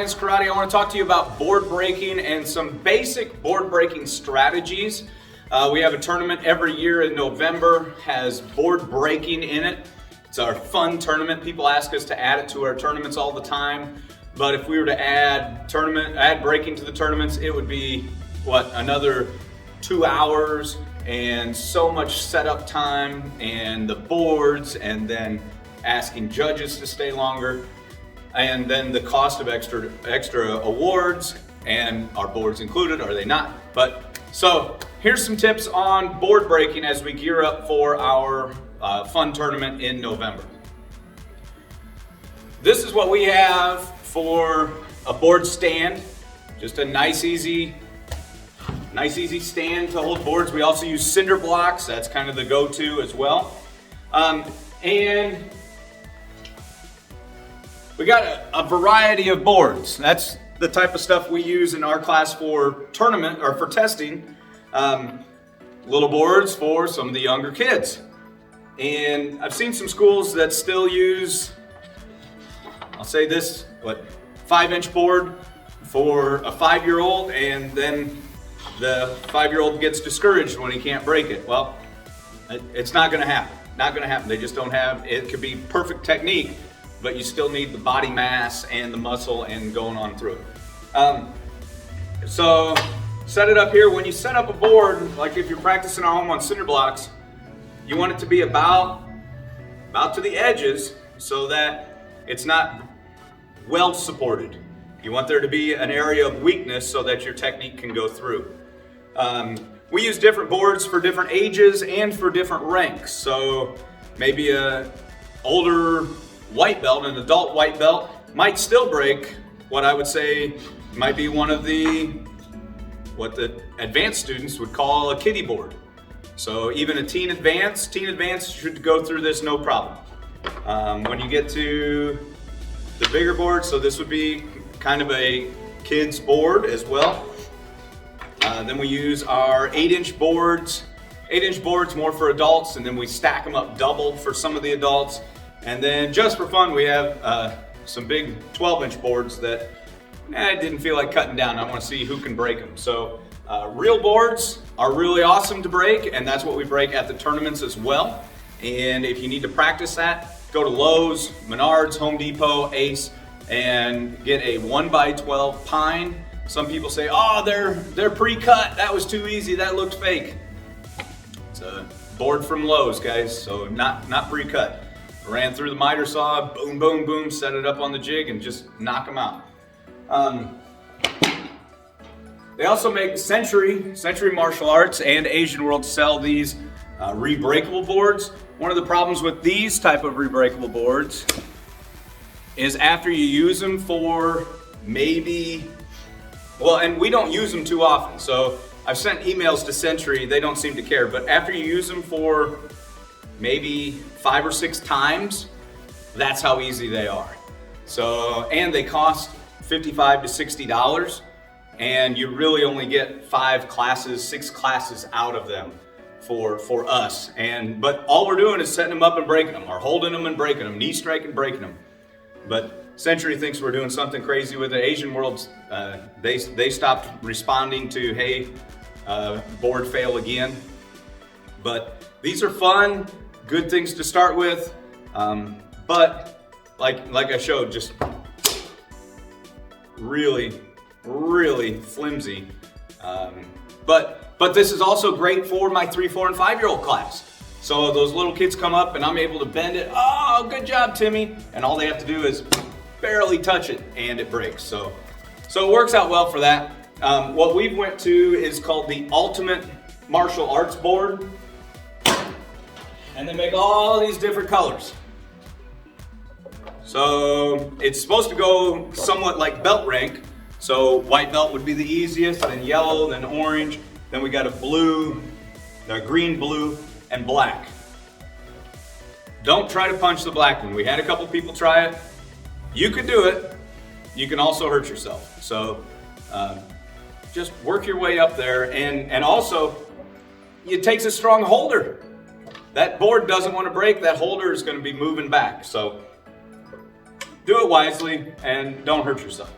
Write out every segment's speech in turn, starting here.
Science Karate. I want to talk to you about board breaking and some basic board breaking strategies. We have a tournament every year in November, has board breaking in it. It's our fun tournament. People ask us to add it to our tournaments all the time. But if we were to add breaking to the tournaments, it would be, another 2 hours and so much setup time and the boards and then asking judges to stay longer. And then the cost of extra awards, and are boards included, are they not? So here's some tips on board breaking as we gear up for our fun tournament in November. This is what we have for a board stand. Just a nice easy stand to hold boards. We also use cinder blocks. That's kind of the go-to as well. And we got a variety of boards. That's the type of stuff we use in our class for tournament or for testing. Little boards for some of the younger kids. And I've seen some schools that still use, I'll say this, 5-inch board for a 5-year-old, and then the 5-year-old gets discouraged when he can't break it. Well, it's not gonna happen. Not gonna happen. They just don't have, it could be perfect technique, but you still need the body mass and the muscle and going on through it. So set it up here. When you set up a board, like if you're practicing at home on cinder blocks, you want it to be about to the edges so that it's not well supported. You want there to be an area of weakness so that your technique can go through. We use different boards for different ages and for different ranks. So maybe a older white belt, an adult white belt, might still break what I would say might be one of what the advanced students would call a kiddie board. So even a teen advanced should go through this no problem. When you get to the bigger board, so this would be kind of a kid's board as well. Then we use our 8-inch boards. 8-inch boards more for adults, and then we stack them up double for some of the adults. And then just for fun, we have some big 12-inch boards that I didn't feel like cutting down. I want to see who can break them. So real boards are really awesome to break, and that's what we break at the tournaments as well. And if you need to practice that, go to Lowe's, Menards, Home Depot, Ace, and get a 1x12 pine. Some people say, oh, they're pre-cut. That was too easy. That looked fake. It's a board from Lowe's, guys, so not pre-cut. Ran through the miter saw, boom, boom, boom, set it up on the jig and just knock them out. They also make Century Martial Arts and Asian World sell these rebreakable boards. One of the problems with these type of rebreakable boards is after you use them for and we don't use them too often. So I've sent emails to Century, they don't seem to care, but after you use them for maybe 5 or 6 times, that's how easy they are. So, and they cost $55 to $60, and you really only get 5 classes, 6 classes out of them for us. But all we're doing is setting them up and breaking them, or holding them and breaking them, knee strike and breaking them. But Century thinks we're doing something crazy with it. Asian Worlds, they stopped responding to, hey, board fail again. But these are fun, good things to start with. But like I showed, just really, really flimsy. But this is also great for my 3, 4, and 5-year-old class. So those little kids come up and I'm able to bend it. Oh, good job, Timmy. And all they have to do is barely touch it and it breaks. So it works out well for that. What we went to is called the Ultimate Martial Arts Board. And they make all these different colors. So it's supposed to go somewhat like belt rank. So white belt would be the easiest, then yellow, then orange. Then we got a blue, a green, blue, and black. Don't try to punch the black one. We had a couple people try it. You could do it. You can also hurt yourself. So just work your way up there. And also, it takes a strong holder. That board doesn't want to break. That holder is going to be moving back. So do it wisely and don't hurt yourself.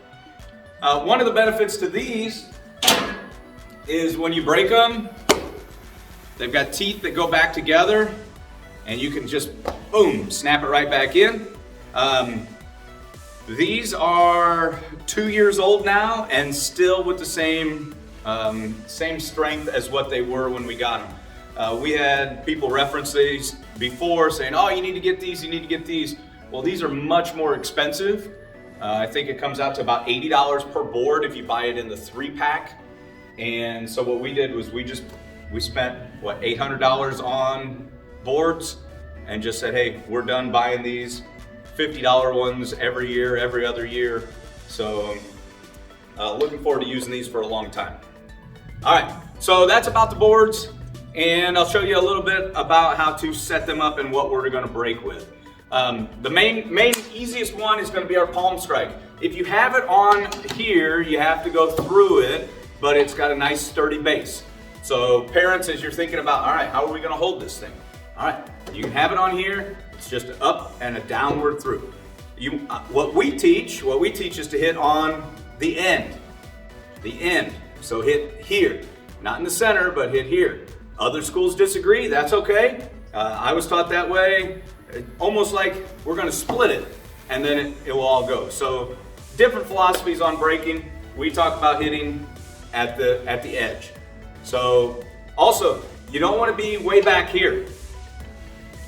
One of the benefits to these is when you break them, they've got teeth that go back together, and you can just, boom, snap it right back in. These are 2 years old now and still with the same strength as what they were when we got them. We had people reference these before saying, oh, you need to get these, you need to get these. Well, these are much more expensive. I think it comes out to about $80 per board if you buy it in the 3-pack. And so what we did was we spent, what, $800 on boards and just said, hey, we're done buying these $50 ones every year, every other year. So looking forward to using these for a long time. All right, so that's about the boards, and I'll show you a little bit about how to set them up and what we're gonna break with. The main easiest one is gonna be our palm strike. If you have it on here, you have to go through it, but it's got a nice sturdy base. So parents, as you're thinking about, all right, how are we gonna hold this thing? All right, you can have it on here. It's just an up and a downward through. What we teach is to hit on the end. So hit here, not in the center, but hit here. Other schools disagree, that's okay. I was taught that way, almost like we're gonna split it and then it will all go. So different philosophies on breaking. We talk about hitting at the edge. So also, you don't wanna be way back here.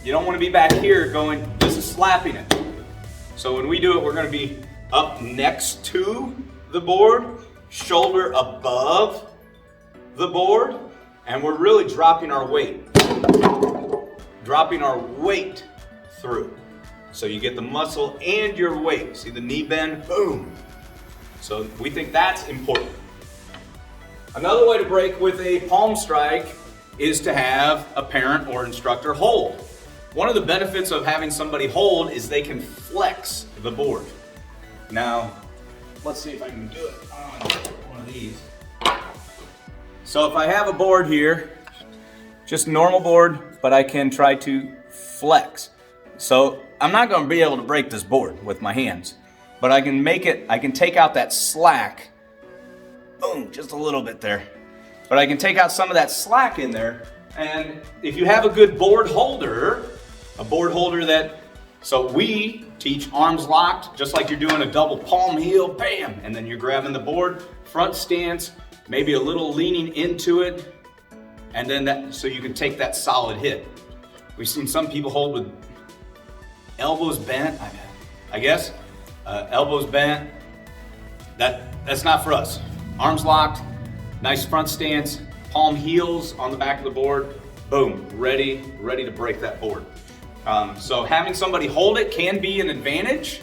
You don't want to be back here going, this is slapping it. So when we do it, we're going to be up next to the board, shoulder above the board, and we're really dropping our weight through. So you get the muscle and your weight. See the knee bend? Boom. So we think that's important. Another way to break with a palm strike is to have a parent or instructor hold. One of the benefits of having somebody hold is they can flex the board. Now, let's see if I can do it on one of these. So if I have a board here, just normal board, but I can try to flex. So I'm not going to be able to break this board with my hands, but I can take out that slack. Boom, just a little bit there. But I can take out some of that slack in there, and if you have a good board holder, so we teach arms locked, just like you're doing a double palm heel, bam, and then you're grabbing the board, front stance, maybe a little leaning into it, and then so you can take that solid hit. We've seen some people hold with elbows bent, I guess, elbows bent. That's not for us. Arms locked, nice front stance, palm heels on the back of the board, boom, ready to break that board. So having somebody hold it can be an advantage,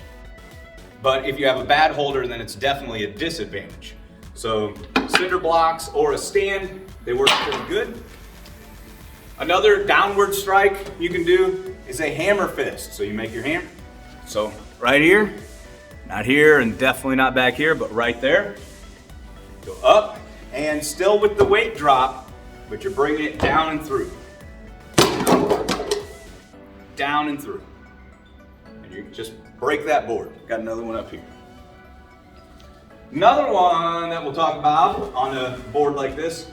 but if you have a bad holder, then it's definitely a disadvantage. So cinder blocks or a stand, they work pretty good. Another downward strike you can do is a hammer fist. So you make your hammer, so right here, not here and definitely not back here, but right there. Go up and still with the weight drop, but you're bringing it down and through. Down and through. And you just break that board. Got another one up here. Another one that we'll talk about on a board like this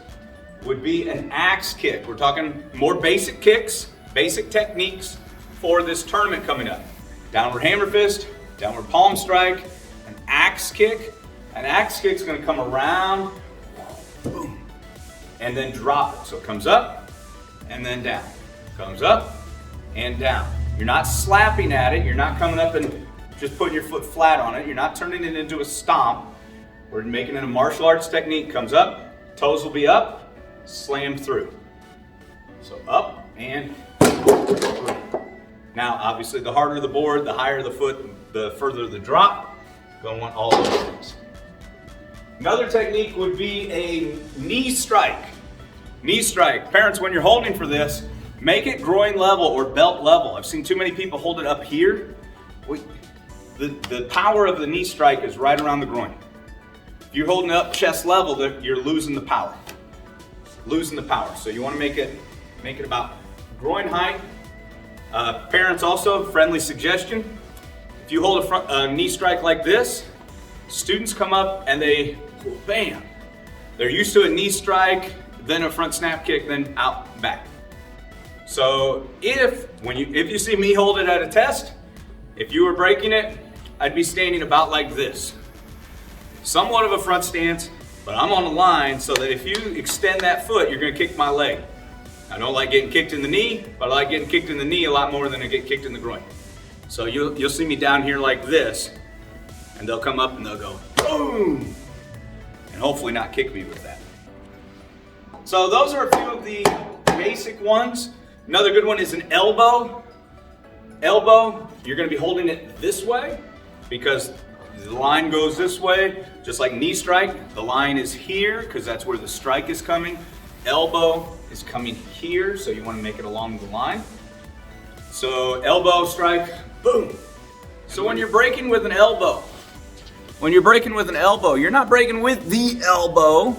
would be an axe kick. We're talking more basic kicks, basic techniques for this tournament coming up. Downward hammer fist, downward palm strike, an axe kick. An axe kick's gonna come around, boom, and then drop it. So it comes up and then down. Comes up and down. You're not slapping at it. You're not coming up and just putting your foot flat on it. You're not turning it into a stomp. We're making it a martial arts technique. Comes up, toes will be up, slam through. So up and through. Now, obviously, the harder the board, the higher the foot, the further the drop. Gonna want all those things. Another technique would be a knee strike. Knee strike. Parents, when you're holding for this, make it groin level or belt level. I've seen too many people hold it up here. The power of the knee strike is right around the groin. If you're holding it up chest level, you're losing the power. Losing the power. So you want to make it about groin height. Parents also, friendly suggestion. If you hold a knee strike like this, students come up and they, bam, they're used to a knee strike, then a front snap kick, then out, back. So if you see me hold it at a test, if you were breaking it, I'd be standing about like this. Somewhat of a front stance, but I'm on the line so that if you extend that foot, you're gonna kick my leg. I don't like getting kicked in the knee, but I like getting kicked in the knee a lot more than I get kicked in the groin. So you'll see me down here like this, and they'll come up and they'll go, boom, and hopefully not kick me with that. So those are a few of the basic ones. Another good one is an elbow. Elbow, you're gonna be holding it this way because the line goes this way, just like knee strike. The line is here because that's where the strike is coming. Elbow is coming here, so you want to make it along the line. So elbow strike, boom. So when you're breaking with an elbow, you're not breaking with the elbow,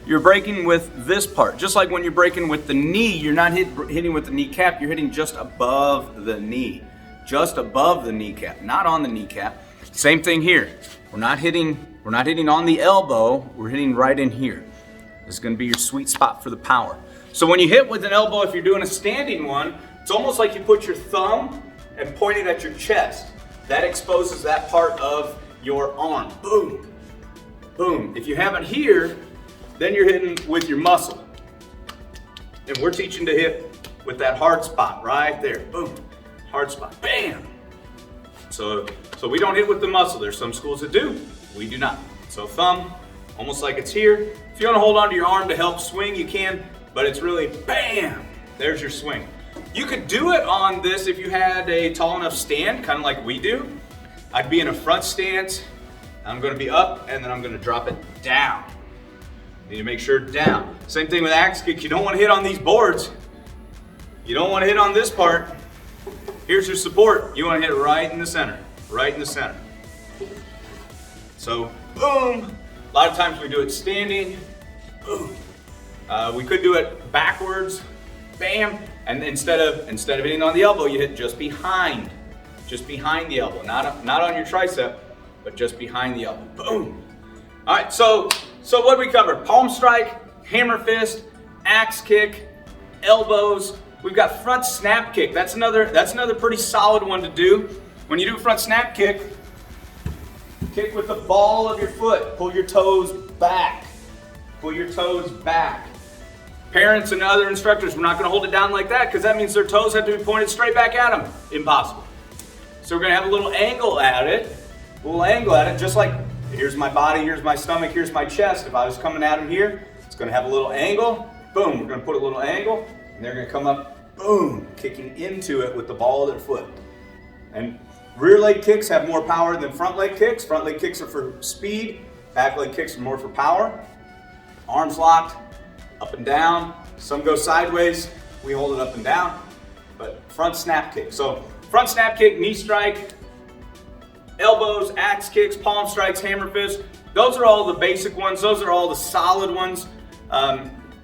you're breaking with this part. Just like when you're breaking with the knee, you're not hitting with the kneecap, you're hitting just above the knee. Just above the kneecap, not on the kneecap. Same thing here. We're not hitting on the elbow, we're hitting right in here. This is gonna be your sweet spot for the power. So when you hit with an elbow, if you're doing a standing one, it's almost like you put your thumb and point it at your chest. That exposes that part of your arm. Boom, boom. If you have it here, then you're hitting with your muscle. And we're teaching to hit with that hard spot right there. Boom, hard spot, bam. So we don't hit with the muscle. There's some schools that do, we do not. So thumb, almost like it's here. If you want to hold onto your arm to help swing, you can, but it's really bam, there's your swing. You could do it on this if you had a tall enough stand, kind of like we do. I'd be in a front stance, I'm gonna be up, and then I'm gonna drop it down. Need to make sure down. Same thing with axe kick, you don't want to hit on these boards. You don't want to hit on this part. Here's your support. You want to hit it right in the center, right in the center. So, boom. A lot of times we do it standing, boom. We could do it backwards, bam. And instead of hitting on the elbow, you hit just behind the elbow. Not on your tricep, but just behind the elbow, boom. All right, so what we covered? Palm strike, hammer fist, axe kick, elbows. We've got front snap kick. That's another pretty solid one to do. When you do front snap kick with the ball of your foot. Pull your toes back. Pull your toes back. Parents and other instructors, we're not going to hold it down like that because that means their toes have to be pointed straight back at them. Impossible. So we're going to have a little angle at it. Just like here's my body, here's my stomach, here's my chest. If I was coming at them here, it's going to have a little angle. Boom, we're going to put a little angle. And they're going to come up, boom, kicking into it with the ball of their foot. And rear leg kicks have more power than front leg kicks. Front leg kicks are for speed. Back leg kicks are more for power. Arms locked, up and down. Some go sideways. We hold it up and down. But front snap kick. So front snap kick, knee strike, elbows, axe kicks, palm strikes, hammer fist. Those are all the basic ones. Those are all the solid ones.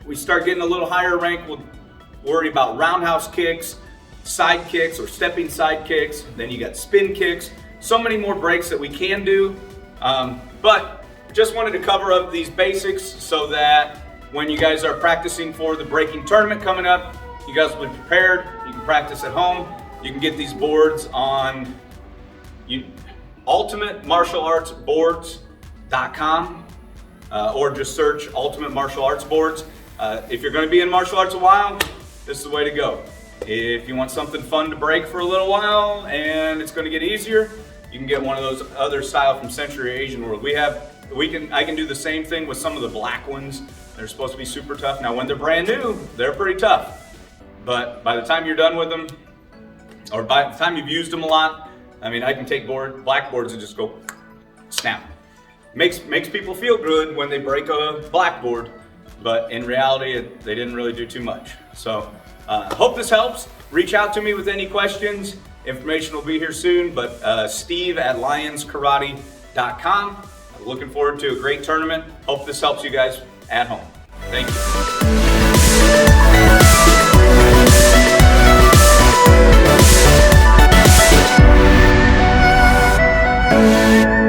We start getting a little higher rank, we'll worry about roundhouse kicks, side kicks or stepping side kicks. Then you got spin kicks. So many more breaks that we can do. But just wanted to cover up these basics so that when you guys are practicing for the breaking tournament coming up, you guys will be prepared. You can practice at home. You can get these boards on ultimatemartialartsboards.com or just search Ultimate Martial Arts Boards. If you're going to be in martial arts a while, this is the way to go. If you want something fun to break for a little while and it's going to get easier, you can get one of those other style from Century Asian World. I can do the same thing with some of the black ones. They're supposed to be super tough. Now when they're brand new, they're pretty tough. But by the time you're done with them, or by the time you've used them a lot, I mean, I can take blackboards and just go snap. Makes people feel good when they break a blackboard, but in reality, they didn't really do too much. So hope this helps. Reach out to me with any questions. Information will be here soon, but steve@lionskarate.com. Looking forward to a great tournament. Hope this helps you guys at home. Thank you.